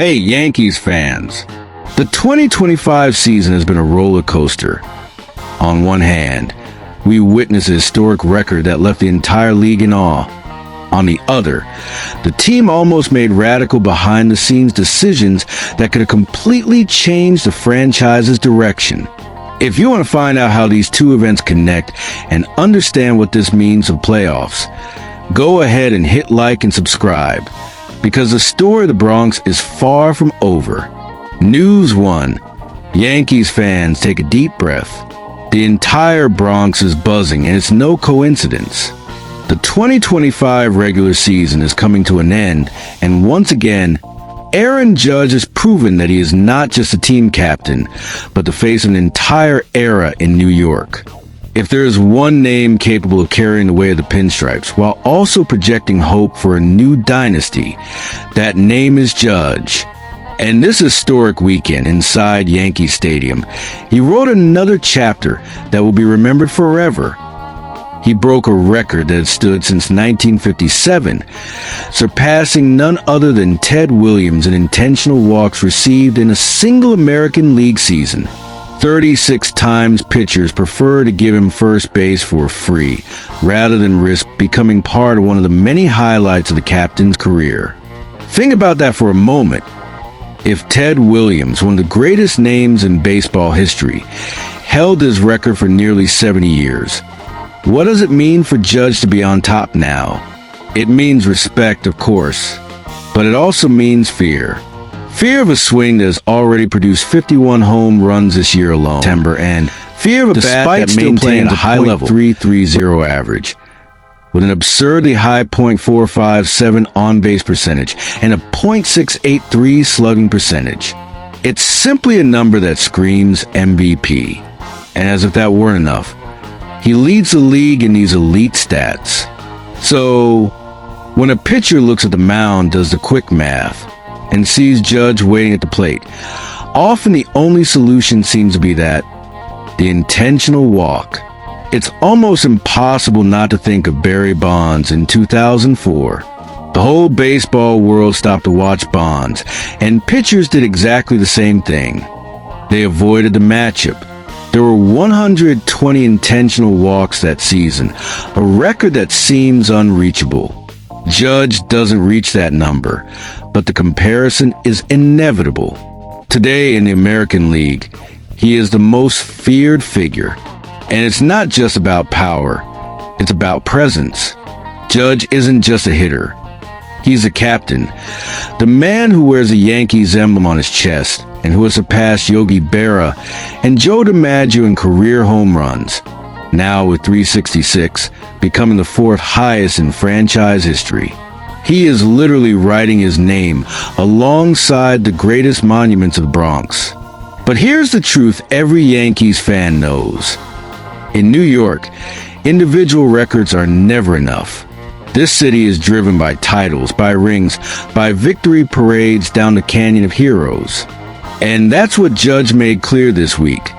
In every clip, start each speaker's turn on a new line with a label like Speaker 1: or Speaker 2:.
Speaker 1: Hey, Yankees fans. The 2025 season has been a roller coaster. On one hand, we witnessed a historic record that left the entire league in awe. On the other, the team almost made radical behind-the-scenes decisions that could have completely changed the franchise's direction. If you want to find out how these two events connect and understand what this means for playoffs, go ahead and hit like and subscribe, because the story of the Bronx is far from over. News 1. Yankees fans, take a deep breath. The entire Bronx is buzzing, and it's no coincidence. The 2025 regular season is coming to an end, and once again, Aaron Judge has proven that he is not just a team captain, but the face of an entire era in New York. If there is one name capable of carrying the weight of the pinstripes while also projecting hope for a new dynasty, that name is Judge. And this historic weekend inside Yankee Stadium, he wrote another chapter that will be remembered forever. He broke a record that had stood since 1957, surpassing none other than Ted Williams in intentional walks received in a single American League season. 36 times pitchers prefer to give him first base for free, rather than risk becoming part of one of the many highlights of the captain's career. Think about that for a moment. If Ted Williams, one of the greatest names in baseball history, held his record for nearly 70 years, what does it mean for Judge to be on top now? It means respect, of course, but it also means fear. Fear of a swing that has already produced 51 home runs this year alone, and fear of a bat that maintains a high level .330 average, with an absurdly high .457 on-base percentage and a .683 slugging percentage. It's simply a number that screams MVP. And as if that weren't enough, he leads the league in these elite stats. So, when a pitcher looks at the mound, does the quick math, and sees Judge waiting at the plate, often the only solution seems to be the intentional walk. It's almost impossible not to think of Barry Bonds in 2004. The whole baseball world stopped to watch Bonds, and pitchers did exactly the same thing. They avoided the matchup. There were 120 intentional walks that season, a record that seems unreachable. Judge doesn't reach that number, but the comparison is inevitable. Today in the American League, he is the most feared figure. And it's not just about power, it's about presence. Judge isn't just a hitter. He's a captain. The man who wears a Yankees emblem on his chest and who has surpassed Yogi Berra and Joe DiMaggio in career home runs, now with 366, becoming the fourth highest in franchise history. He is literally writing his name alongside the greatest monuments of the Bronx. But here's the truth every Yankees fan knows. In New York, individual records are never enough. This city is driven by titles, by rings, by victory parades down the Canyon of Heroes. And that's what Judge made clear this week.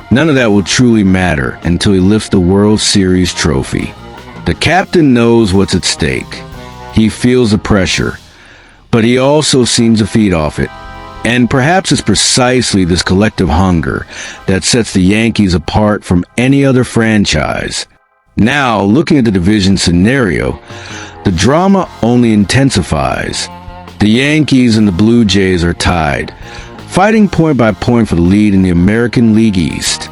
Speaker 1: None of that will truly matter until he lifts the World Series trophy. The captain knows what's at stake. He feels the pressure, but he also seems to feed off it. And perhaps it's precisely this collective hunger that sets the Yankees apart from any other franchise. Now, looking at the division scenario, the drama only intensifies. The Yankees and the Blue Jays are tied, fighting point by point for the lead in the American League East.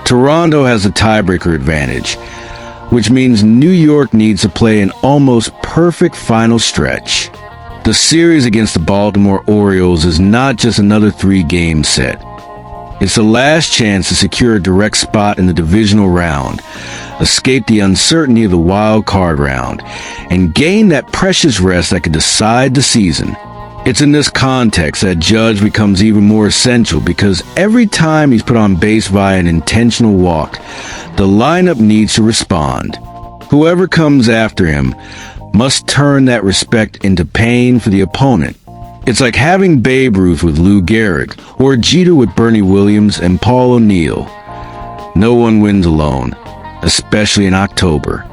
Speaker 1: Toronto has the tiebreaker advantage, which means New York needs to play an almost perfect final stretch. The series against the Baltimore Orioles is not just another 3-game set. It's the last chance to secure a direct spot in the divisional round, escape the uncertainty of the wild card round, and gain that precious rest that could decide the season. It's in this context that Judge becomes even more essential, because every time he's put on base via an intentional walk, the lineup needs to respond. Whoever comes after him must turn that respect into pain for the opponent. It's like having Babe Ruth with Lou Gehrig, or Jeter with Bernie Williams and Paul O'Neill. No one wins alone, especially in October.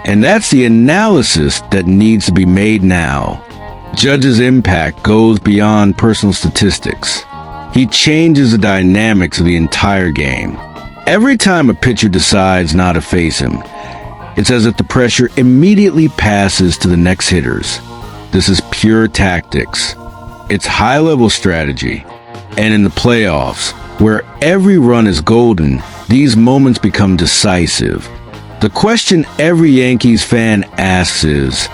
Speaker 1: And that's the analysis that needs to be made now. Judge's impact goes beyond personal statistics. He changes the dynamics of the entire game. Every time a pitcher decides not to face him, it's as if the pressure immediately passes to the next hitters. This is pure tactics. It's high-level strategy. And in the playoffs, where every run is golden, these moments become decisive. The question every Yankees fan asks is,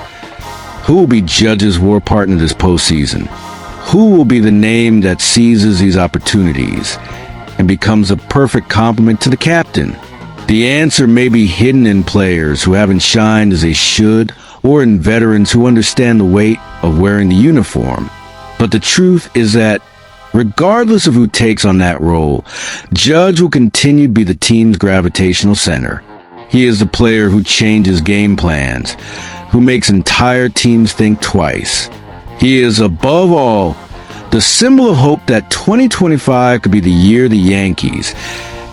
Speaker 1: who will be Judge's war partner this postseason? Who will be the name that seizes these opportunities and becomes a perfect complement to the captain? The answer may be hidden in players who haven't shined as they should, or in veterans who understand the weight of wearing the uniform. But the truth is that regardless of who takes on that role, Judge will continue to be the team's gravitational center. He is the player who changes game plans, who makes entire teams think twice. He is, above all, the symbol of hope that 2025 could be the year the Yankees,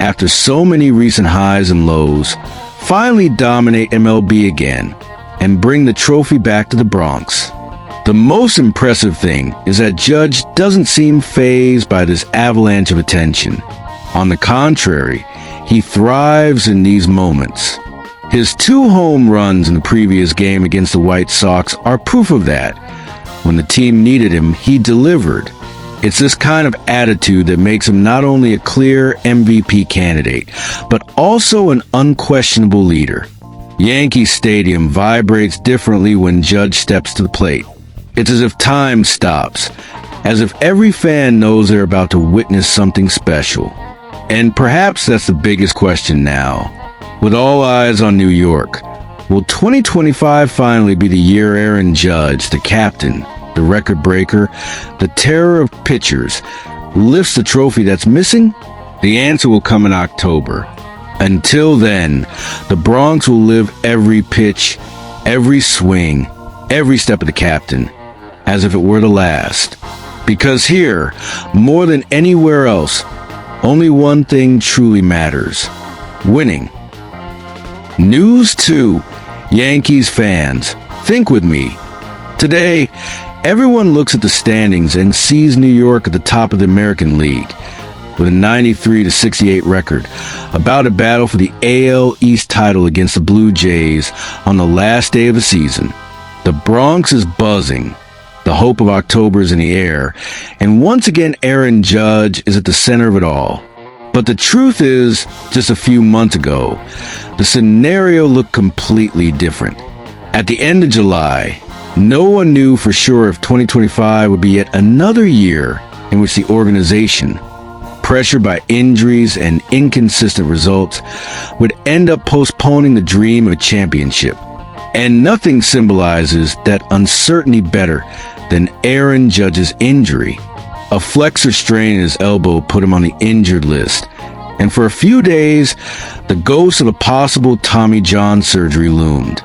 Speaker 1: after so many recent highs and lows, finally dominate MLB again and bring the trophy back to the Bronx. The most impressive thing is that Judge doesn't seem fazed by this avalanche of attention. On the contrary, he thrives in these moments. His 2 home runs in the previous game against the White Sox are proof of that. When the team needed him, he delivered. It's this kind of attitude that makes him not only a clear MVP candidate, but also an unquestionable leader. Yankee Stadium vibrates differently when Judge steps to the plate. It's as if time stops, as if every fan knows they're about to witness something special. And perhaps that's the biggest question now. With all eyes on New York, will 2025 finally be the year Aaron Judge, the captain, the record breaker, the terror of pitchers, lifts the trophy that's missing? The answer will come in October. Until then, the Bronx will live every pitch, every swing, every step of the captain, as if it were the last. Because here, more than anywhere else, only one thing truly matters: winning. News 2, Yankees fans, think with me. Today, everyone looks at the standings and sees New York at the top of the American League, with a 93-68 record, about to battle for the AL East title against the Blue Jays on the last day of the season. The Bronx is buzzing. The hope of October is in the air, and once again Aaron Judge is at the center of it all. But the truth is, just a few months ago, the scenario looked completely different. At the end of July, no one knew for sure if 2025 would be yet another year in which the organization, pressured by injuries and inconsistent results, would end up postponing the dream of a championship. And nothing symbolizes that uncertainty better than Aaron Judge's injury. A flexor strain in his elbow put him on the injured list, and for a few days, the ghost of a possible Tommy John surgery loomed.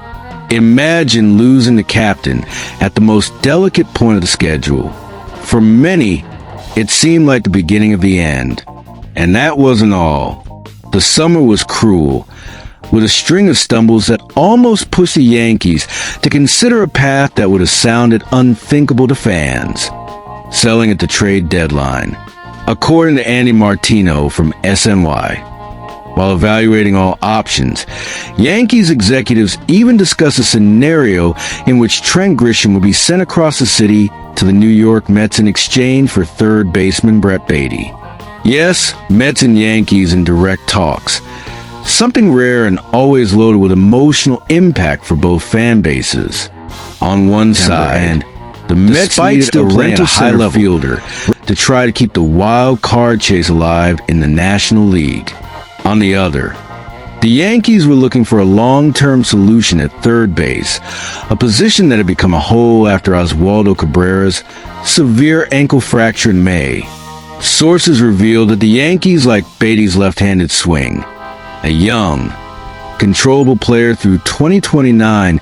Speaker 1: Imagine losing the captain at the most delicate point of the schedule. For many, it seemed like the beginning of the end. And that wasn't all. The summer was cruel, with a string of stumbles that almost pushed the Yankees to consider a path that would have sounded unthinkable to fans: selling at the trade deadline, according to Andy Martino from SNY. While evaluating all options, Yankees executives even discussed a scenario in which Trent Grisham would be sent across the city to the New York Mets in exchange for third baseman Brett Beatty. Yes, Mets and Yankees in direct talks, something rare and always loaded with emotional impact for both fan bases. On one side, the Mets needed a rental center fielder to try to keep the wild card chase alive in the National League. On the other, the Yankees were looking for a long-term solution at third base, a position that had become a hole after Oswaldo Cabrera's severe ankle fracture in May. Sources revealed that the Yankees liked Beatty's left-handed swing, a young, controllable player through 2029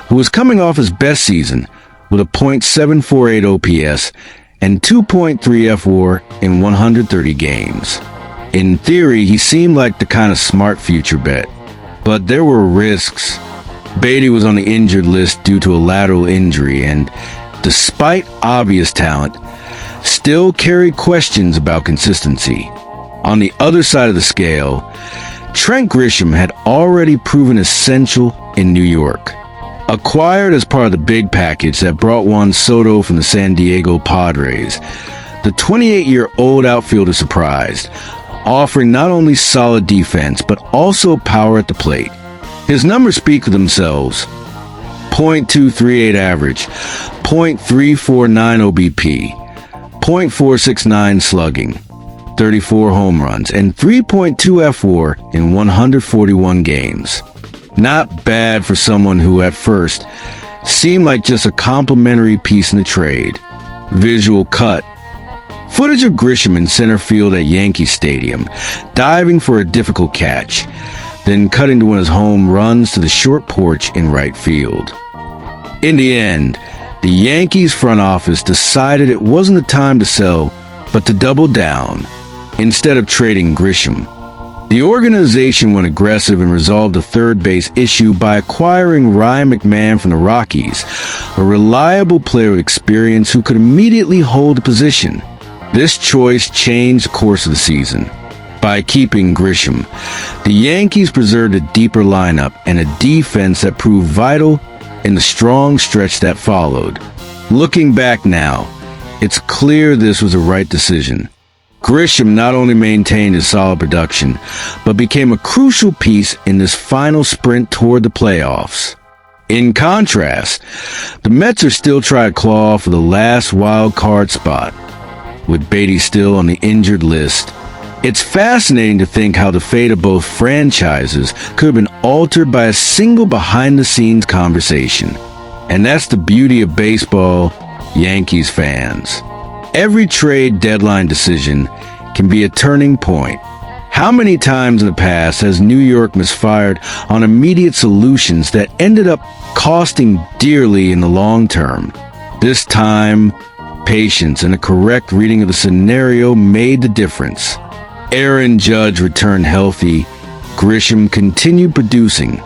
Speaker 1: who was coming off his best season with a .748 OPS and 2.3 FWAR in 130 games. In theory, he seemed like the kind of smart future bet, but there were risks. Beatty was on the injured list due to a lateral injury, and despite obvious talent, still carried questions about consistency. On the other side of the scale, Trent Grisham had already proven essential in New York. Acquired as part of the big package that brought Juan Soto from the San Diego Padres, the 28-year-old outfielder surprised, offering not only solid defense but also power at the plate. His numbers speak for themselves. .238 average, .349 OBP, .469 slugging, 34 home runs, and 3.2 F4 in 141 games. Not bad for someone who at first seemed like just a complimentary piece in the trade. Visual cut. Footage of Grisham in center field at Yankee Stadium, diving for a difficult catch, then cutting to one of his home runs to the short porch in right field. In the end, the Yankees front office decided it wasn't the time to sell, but to double down, instead of trading Grisham. The organization went aggressive and resolved the third base issue by acquiring Ryan McMahon from the Rockies, a reliable player with experience who could immediately hold the position. This choice changed the course of the season. By keeping Grisham, the Yankees preserved a deeper lineup and a defense that proved vital in the strong stretch that followed. Looking back now, it's clear this was the right decision. Grisham not only maintained his solid production, but became a crucial piece in this final sprint toward the playoffs. In contrast, the Mets are still trying to claw for the last wild card spot, with Beatty still on the injured list. It's fascinating to think how the fate of both franchises could have been altered by a single behind-the-scenes conversation. And that's the beauty of baseball, Yankees fans. Every trade deadline decision can be a turning point. How many times in the past has New York misfired on immediate solutions that ended up costing dearly in the long term? This time, patience and a correct reading of the scenario made the difference. Aaron Judge returned healthy. Grisham continued producing.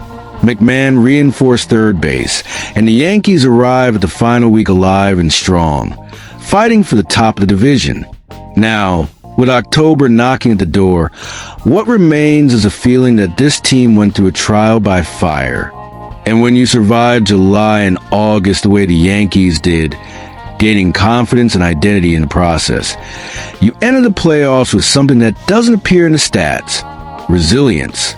Speaker 1: McMahon reinforced third base, and the Yankees arrived at the final week alive and strong, fighting for the top of the division. Now, with October knocking at the door, what remains is a feeling that this team went through a trial by fire. And when you survive July and August the way the Yankees did, gaining confidence and identity in the process, you enter the playoffs with something that doesn't appear in the stats: resilience.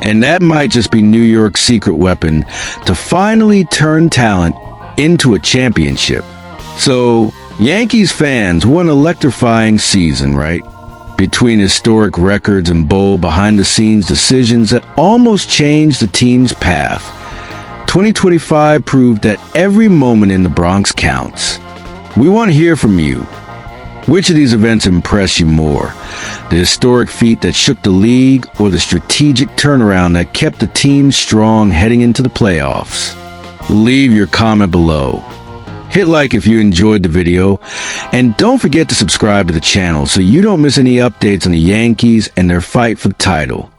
Speaker 1: And that might just be New York's secret weapon to finally turn talent into a championship. So, Yankees fans, what an electrifying season, right? Between historic records and bold behind-the-scenes decisions that almost changed the team's path, 2025 proved that every moment in the Bronx counts. We want to hear from you. Which of these events impressed you more? The historic feat that shook the league, or the strategic turnaround that kept the team strong heading into the playoffs? Leave your comment below. Hit like if you enjoyed the video, and don't forget to subscribe to the channel so you don't miss any updates on the Yankees and their fight for the title.